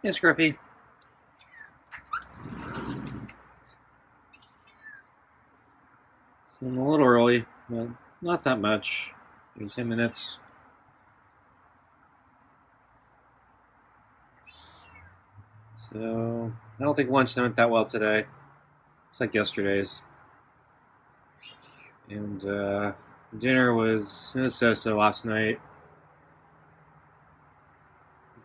Hey, Scruffy. So I'm a little early, but not that much. Maybe 10 minutes. So I don't think lunch went that well today. It's like yesterday's. And dinner was so-so last night.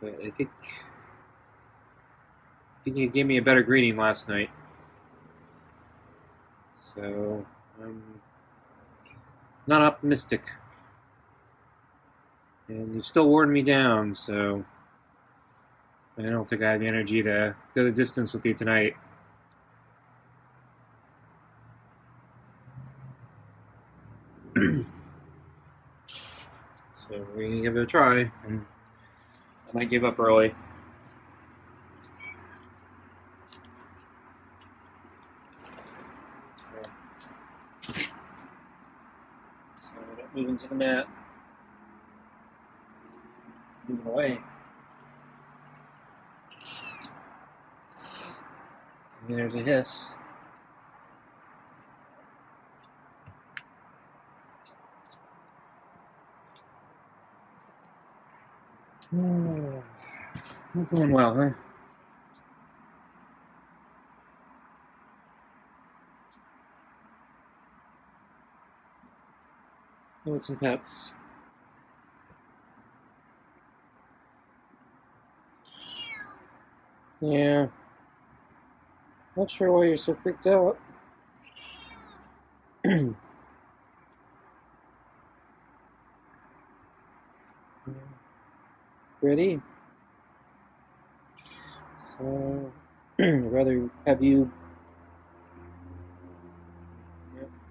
But I think you gave me a better greeting last night. So I'm not optimistic. And you still worn me down, so I don't think I have the energy to go the distance with you tonight. So we can give it a try. And I might give up early. So moving to the mat. Moving away. And there's a hiss. Not going well, huh? With some pets. Yeah. Not sure why you're so freaked out. Ready? So, I'd rather have you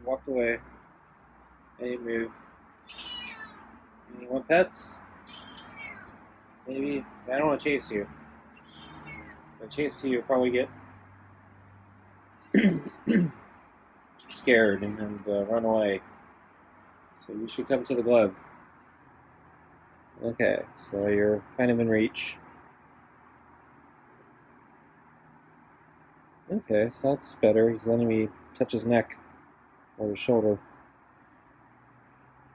walked away. Any move. You want pets? Maybe. I don't want to chase you. If I chase you, you'll probably get scared and run away. So you should come to the glove. Okay, so you're kind of in reach. Okay, so that's better. He's letting me touch his neck or his shoulder. I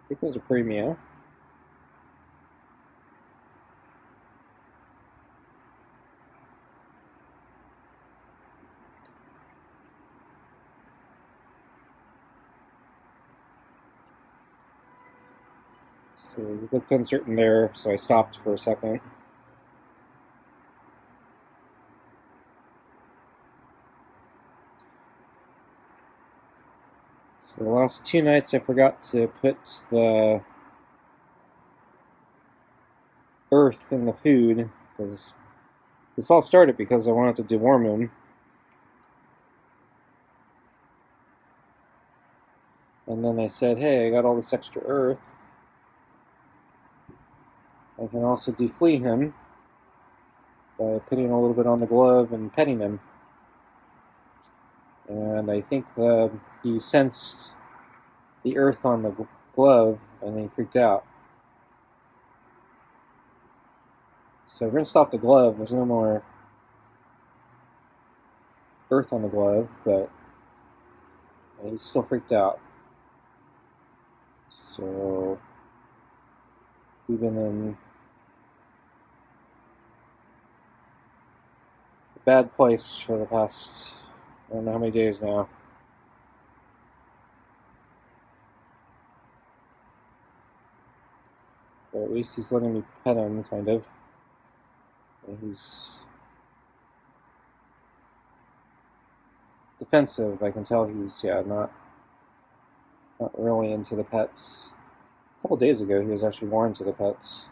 think those are pretty meow. So you looked uncertain there, so I stopped for a second. So the last 2 nights I forgot to put the earth in the food, because this all started because I wanted to deworm him. And then I said, hey, I got all this extra earth. I can also deflea him by putting a little bit on the glove and petting him. And I think he sensed the earth on the glove and he freaked out. So I rinsed off the glove. There's no more earth on the glove, but he's still freaked out. So we've been in a bad place for the past, I don't know how many days now. But at least he's letting me pet him, kind of. And he's defensive. I can tell he's, not really into the pets. A couple days ago, he was actually more into the pets.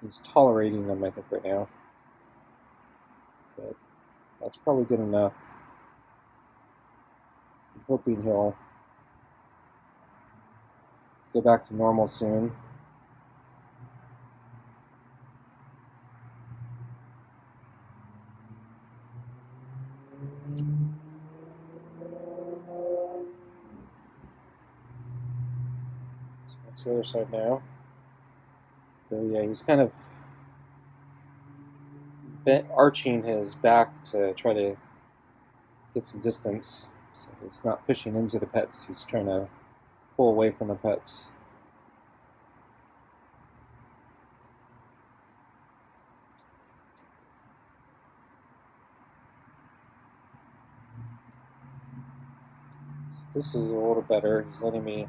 He's tolerating them, I think, right now. But that's probably good enough. I'm hoping he'll go back to normal soon. So that's the other side now. So yeah, he's kind of arching his back to try to get some distance. So he's not pushing into the pets, he's trying to pull away from the pets. This is a little better. He's letting me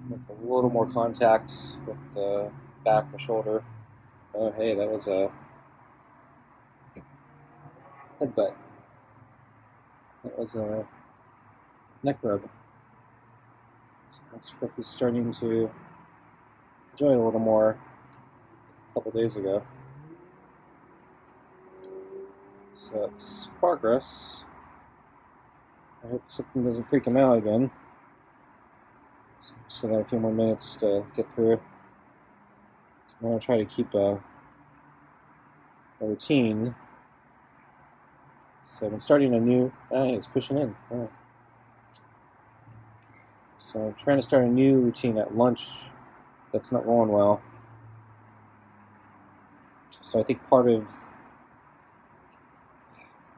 make a little more contact with the back or shoulder. Oh, hey, that was a headbutt. That was a neck rub. So Scruffy's starting to enjoy it a little more a couple days ago. So it's progress. I hope something doesn't freak him out again. So still got a few more minutes to get through. I'm going to try to keep a routine. So I've been starting a new... it's pushing in. Oh. So I'm trying to start a new routine at lunch that's not going well. So I think part of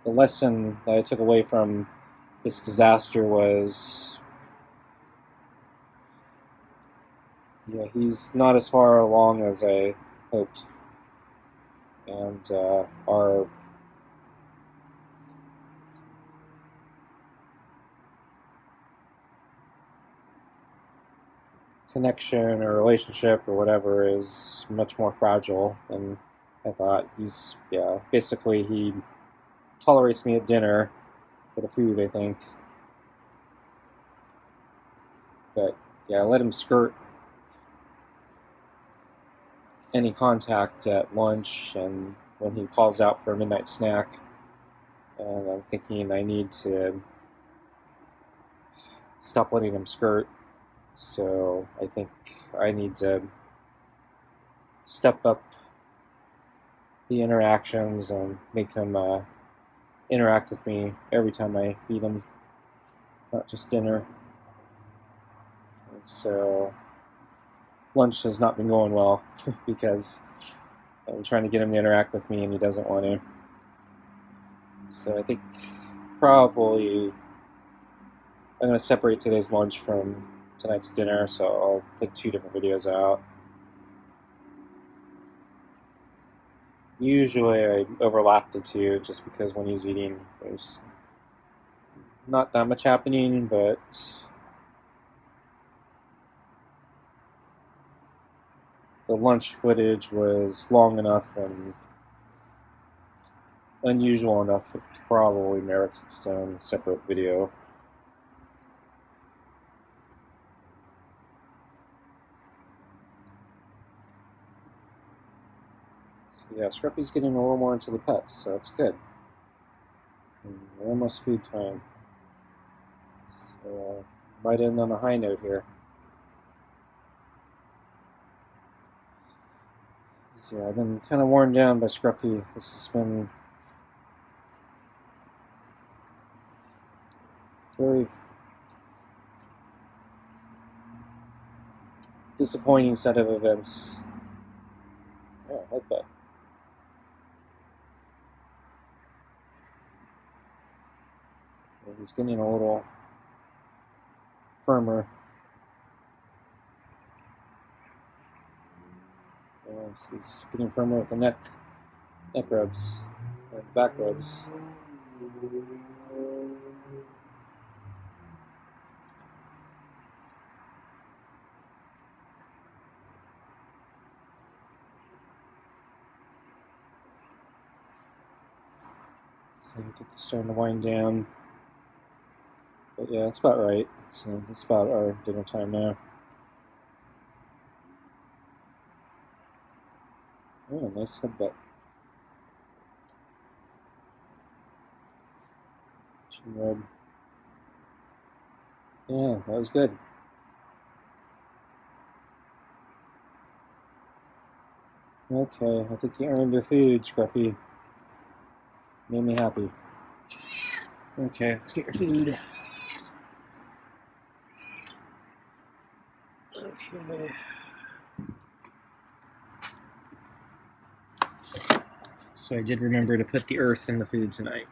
the lesson that I took away from this disaster was, yeah, he's not as far along as I hoped. And our connection or relationship or whatever is much more fragile than I thought. He's, yeah, basically he tolerates me at dinner for the food, I think. But yeah, I let him skirt any contact at lunch and when he calls out for a midnight snack. And I'm thinking I need to stop letting him skirt. So I think I need to step up the interactions and make him interact with me every time I feed him, not just dinner. And so lunch has not been going well because I'm trying to get him to interact with me and he doesn't want to. So I think probably I'm going to separate today's lunch from tonight's dinner, so I'll put 2 different videos out. Usually I overlap the 2 just because when he's eating there's not that much happening, but the lunch footage was long enough and unusual enough it probably merits its own separate video. So yeah, Scruffy's getting a little more into the pets, so that's good. And we're almost food time. So might end on a high note here. So yeah, I've been kind of worn down by Scruffy. This has been very disappointing set of events. Oh, I like that. He's getting a little firmer. He's getting firmer with the neck rubs, or back rubs. So I think it's starting to wind down. But yeah, it's about right. So it's about our dinner time now. Oh, nice headbutt. Chin rub. Yeah, that was good. Okay, I think you earned your food, Scruffy. Made me happy. Okay, let's get your food. Okay. So I did remember to put the earth in the food tonight.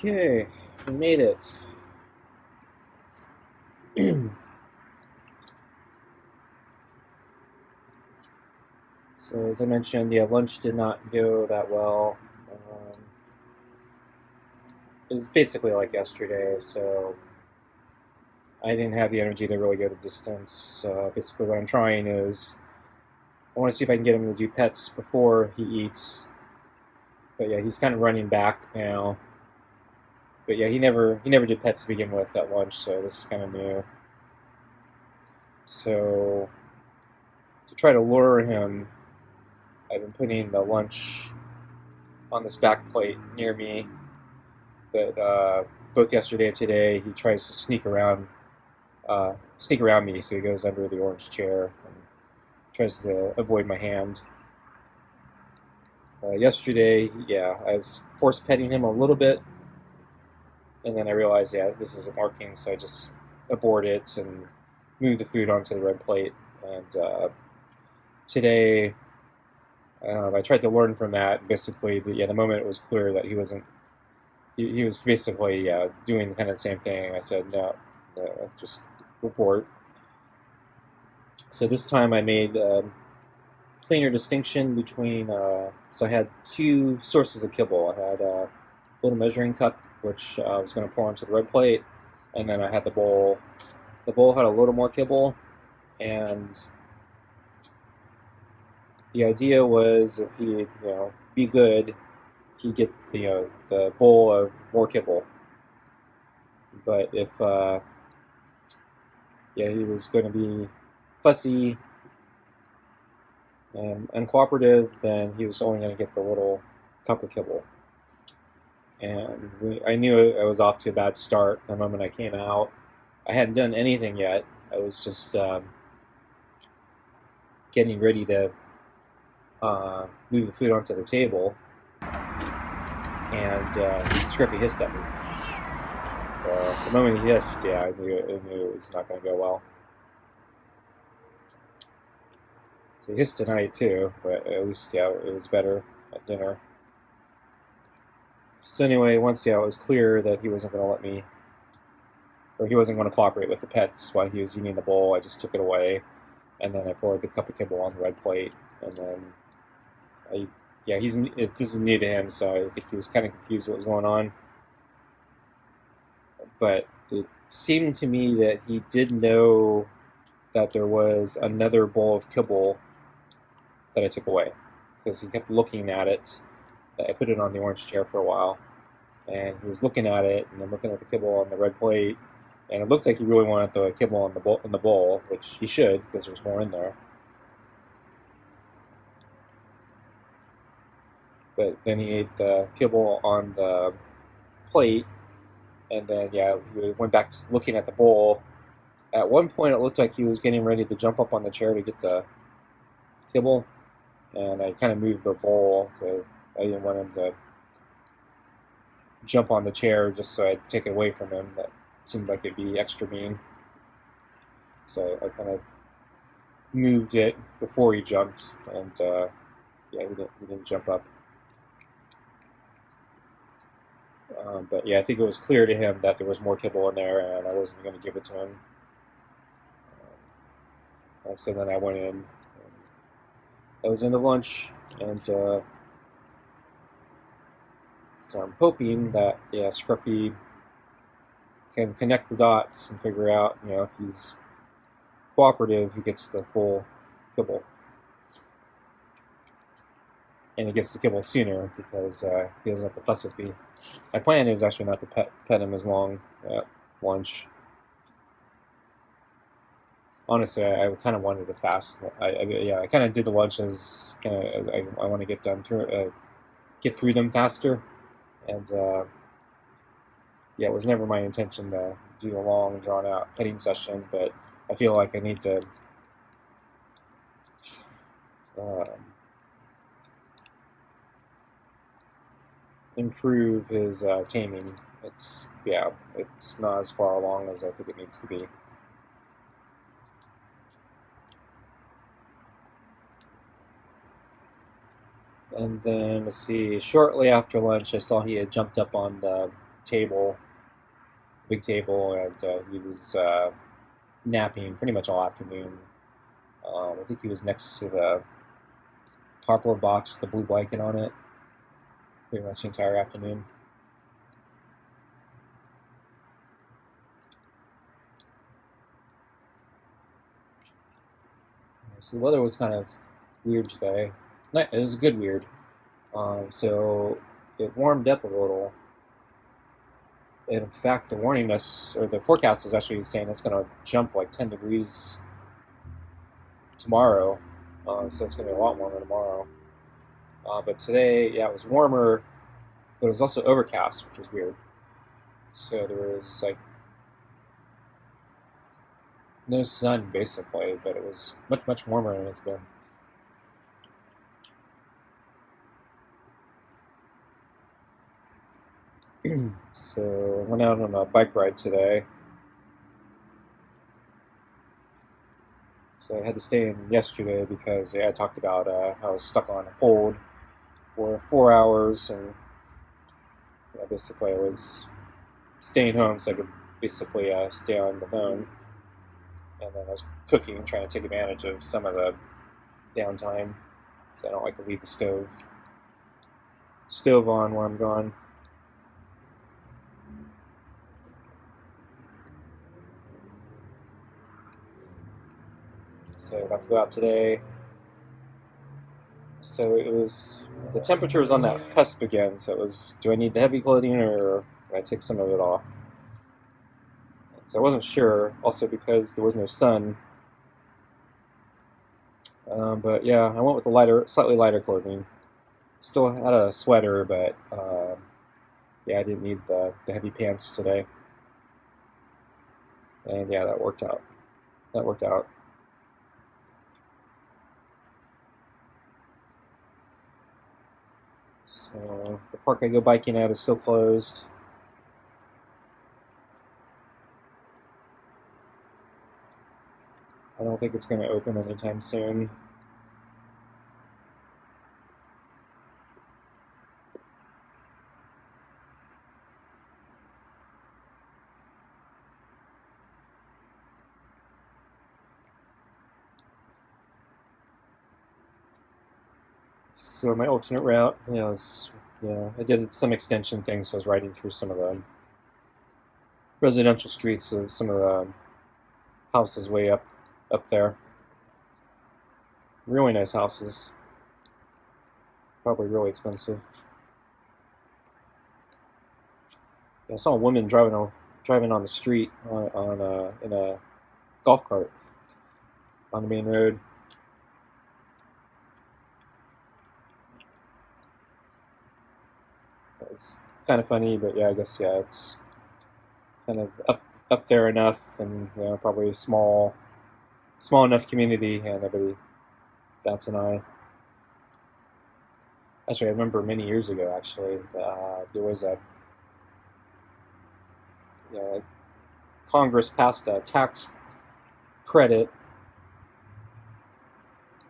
Okay, we made it. So as I mentioned, yeah, lunch did not go that well. It was basically like yesterday, so I didn't have the energy to really go the distance. Basically, what I'm trying is I want to see if I can get him to do pets before he eats. But yeah, he's kind of running back now. But yeah, he never did pets to begin with at lunch, so this is kind of new. So to try to lure him, I've been putting the lunch on this back plate near me. But both yesterday and today, he tries to sneak around me. So he goes under the orange chair and tries to avoid my hand. Yesterday, yeah, I was force petting him a little bit, and then I realized, yeah, this isn't working, so I just abort it and move the food onto the red plate. And today, I tried to learn from that. Basically, the moment it was clear that he wasn't, he was basically doing kind of the same thing. I said, no, just abort. So this time I made cleaner distinction between. So I had two sources of kibble. I had a little measuring cup, which I was going to pour onto the red plate, and then I had the bowl. The bowl had a little more kibble, and the idea was if he'd be good, he'd get the bowl of more kibble. But if he was going to be fussy and uncooperative, then he was only going to get the little cup of kibble. And I knew I was off to a bad start the moment I came out. I hadn't done anything yet. I was just getting ready to move the food onto the table, and Scruffy hissed at me. So the moment he hissed, yeah, I knew it was not going to go well. So he hissed tonight too, but at least it was better at dinner. So anyway, once it was clear that he wasn't going to let me, or he wasn't going to cooperate with the pets while he was eating the bowl, I just took it away, and then I poured the cup of kibble on the red plate, and then this is new to him, so I think he was kind of confused what was going on. But it seemed to me that he did know that there was another bowl of kibble that I took away, because he kept looking at it. I put it on the orange chair for a while, and he was looking at it, and then looking at the kibble on the red plate, and it looked like he really wanted the kibble in the bowl, which he should, because there's more in there. But then he ate the kibble on the plate, and then we went back to looking at the bowl. At one point, it looked like he was getting ready to jump up on the chair to get the kibble, and I kind of moved the bowl, so I didn't want him to jump on the chair just so I'd take it away from him. That seemed like it'd be extra mean. So I kind of moved it before he jumped, and he didn't jump up. But yeah, I think it was clear to him that there was more kibble in there, and I wasn't going to give it to him. So then I went in. I was into lunch, and so I'm hoping that Scruffy can connect the dots and figure out if he's cooperative, he gets the full kibble, and he gets the kibble sooner because he doesn't have to fuss with me. My plan is actually not to pet him as long at lunch. honestly, I kind of wanted to fast. Yeah, I kind of did the lunches. I want to get through them faster, and yeah, it was never my intention to do a long, drawn out petting session. But I feel like I need to uh, improve his taming. It's not as far along as I think it needs to be. And then let's see. Shortly after lunch, I saw he had jumped up on the table, big table, and he was napping pretty much all afternoon. I think he was next to the cardboard box with the blue blanket on it, pretty much the entire afternoon. So the weather was kind of weird today. It was good weird. So it warmed up a little. In fact, the warning us or the forecast is actually saying it's going to jump like 10 degrees tomorrow. So it's going to be a lot warmer tomorrow. But today, yeah, it was warmer, but it was also overcast, which was weird. So there was like no sun basically, but it was much warmer than it's been. So I went out on a bike ride today. So I had to stay in yesterday because I talked about how I was stuck on hold for 4 hours, and basically I was staying home so I could basically stay on the phone. And then I was cooking, trying to take advantage of some of the downtime. So I don't like to leave the stove on while I'm gone. So I got to go out today. So it was the temperature was on that cusp again. So it was, do I need the heavy clothing or can I take some of it off? So I wasn't sure. Also because there was no sun. But yeah, I went with the slightly lighter clothing. Still had a sweater, but yeah, I didn't need the heavy pants today. And yeah, that worked out. That worked out. So the park I go biking at is still closed. I don't think it's going to open anytime soon. So my alternate route, I did some extension things. So I was riding through some of the residential streets of some of the houses way up there. Really nice houses. Probably really expensive. Yeah, I saw a woman driving on the street in a golf cart on the main road. It was kind of funny, but yeah, I guess yeah, it's kind of up there enough, and probably small enough community, and nobody bats an eye. Actually, I remember many years ago. Actually, there was a like Congress passed a tax credit.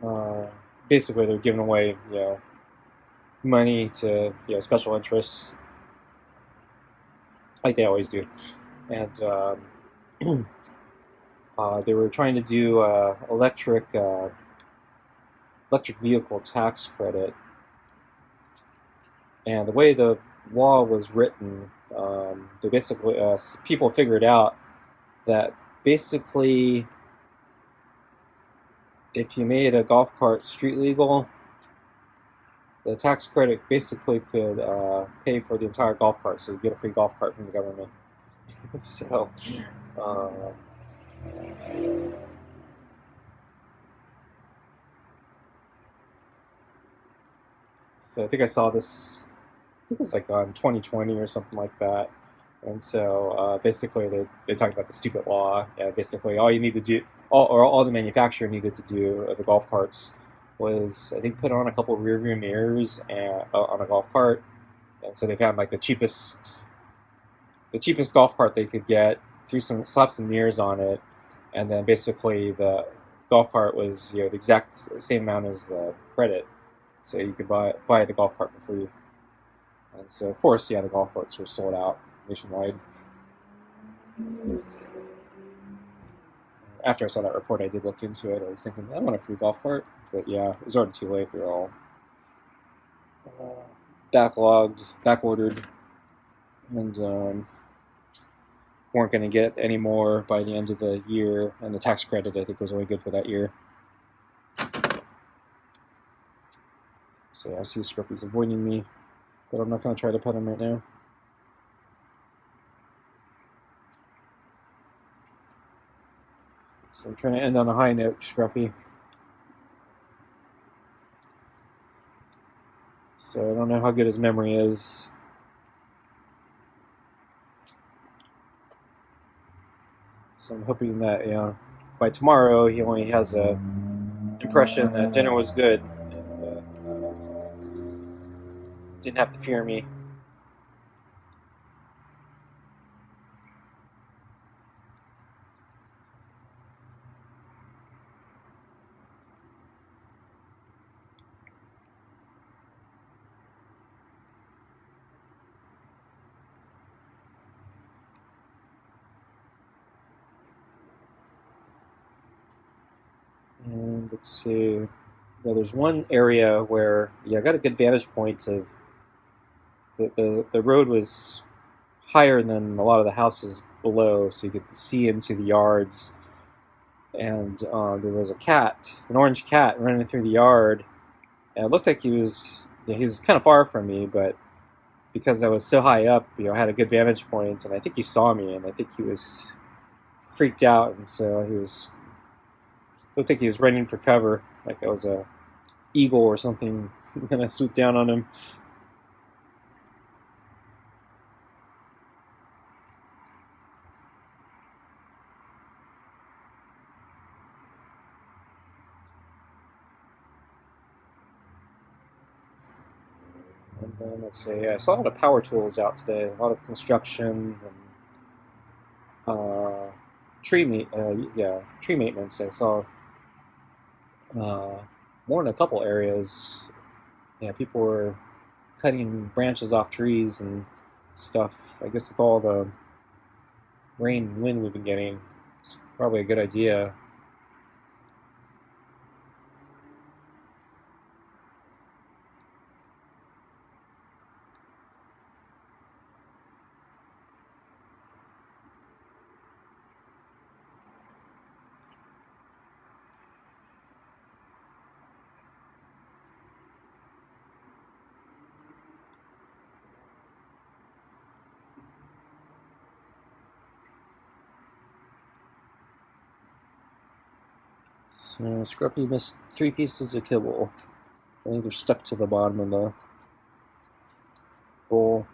Uh, Basically, they're giving away money to special interests like they always do, and they were trying to do electric vehicle tax credit, and the way the law was written, they basically people figured out that basically if you made a golf cart street legal, the tax credit basically could pay for the entire golf cart, so you get a free golf cart from the government. So, uh, So I think I saw this. I think it was like on 2020 or something like that. And so basically, they talked about the stupid law. Yeah, basically, all you need to do, all the manufacturer needed to do of the golf carts was, I think, put on a couple of rear view mirrors and, on a golf cart. And so they found like the cheapest golf cart they could get, slap some mirrors on it, and then basically the golf cart was the exact same amount as the credit, so you could buy the golf cart for free. And so of course, yeah, the golf carts were sold out nationwide. After I saw that report, I did look into it. I was thinking, I want a free golf cart, but yeah, it was already too late. They're all backlogged, back ordered, and weren't going to get any more by the end of the year. And the tax credit, I think, was only good for that year. So yeah, I see Scruffy's avoiding me, but I'm not going to try to pet him right now. So I'm trying to end on a high note, Scruffy. So I don't know how good his memory is. So I'm hoping that by tomorrow he only has a impression that dinner was good and didn't have to fear me. And let's see. Yeah, there's one area where I got a good vantage point of the road was higher than a lot of the houses below, so you could see into the yards. And there was a cat, an orange cat, running through the yard, and it looked like he was kind of far from me, but because I was so high up, I had a good vantage point, and I think he saw me, and I think he was freaked out, and so he was looked like he was running for cover, like I was a eagle or something, gonna swoop down on him. And then let's see, I saw a lot of power tools out today, a lot of construction and tree maintenance. I saw more in a couple areas. Yeah, people were cutting branches off trees and stuff. I guess with all the rain and wind we've been getting, it's probably a good idea. So Scruffy missed 3 pieces of kibble. I think they're stuck to the bottom of the bowl.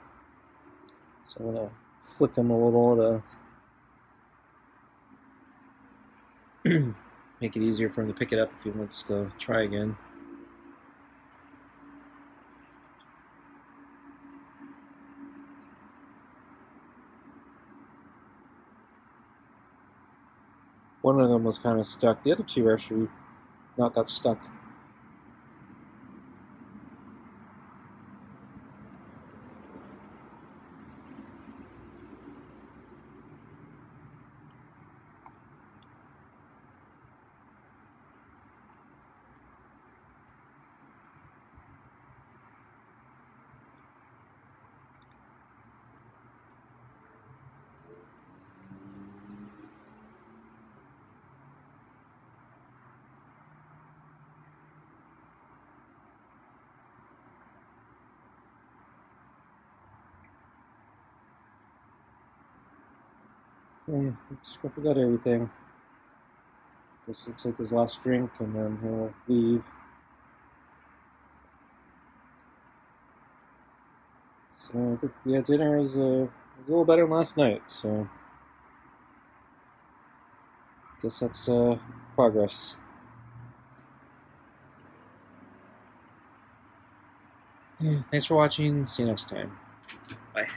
So I'm gonna flick them a little to make it easier for him to pick it up if he wants to try again. One of them was kind of stuck. The other two are actually not that stuck. Okay, Scruffy got everything. This will take his last drink and then he'll leave. So I think, yeah, dinner is a little better than last night. So I guess that's progress. Thanks for watching. See you next time. Bye.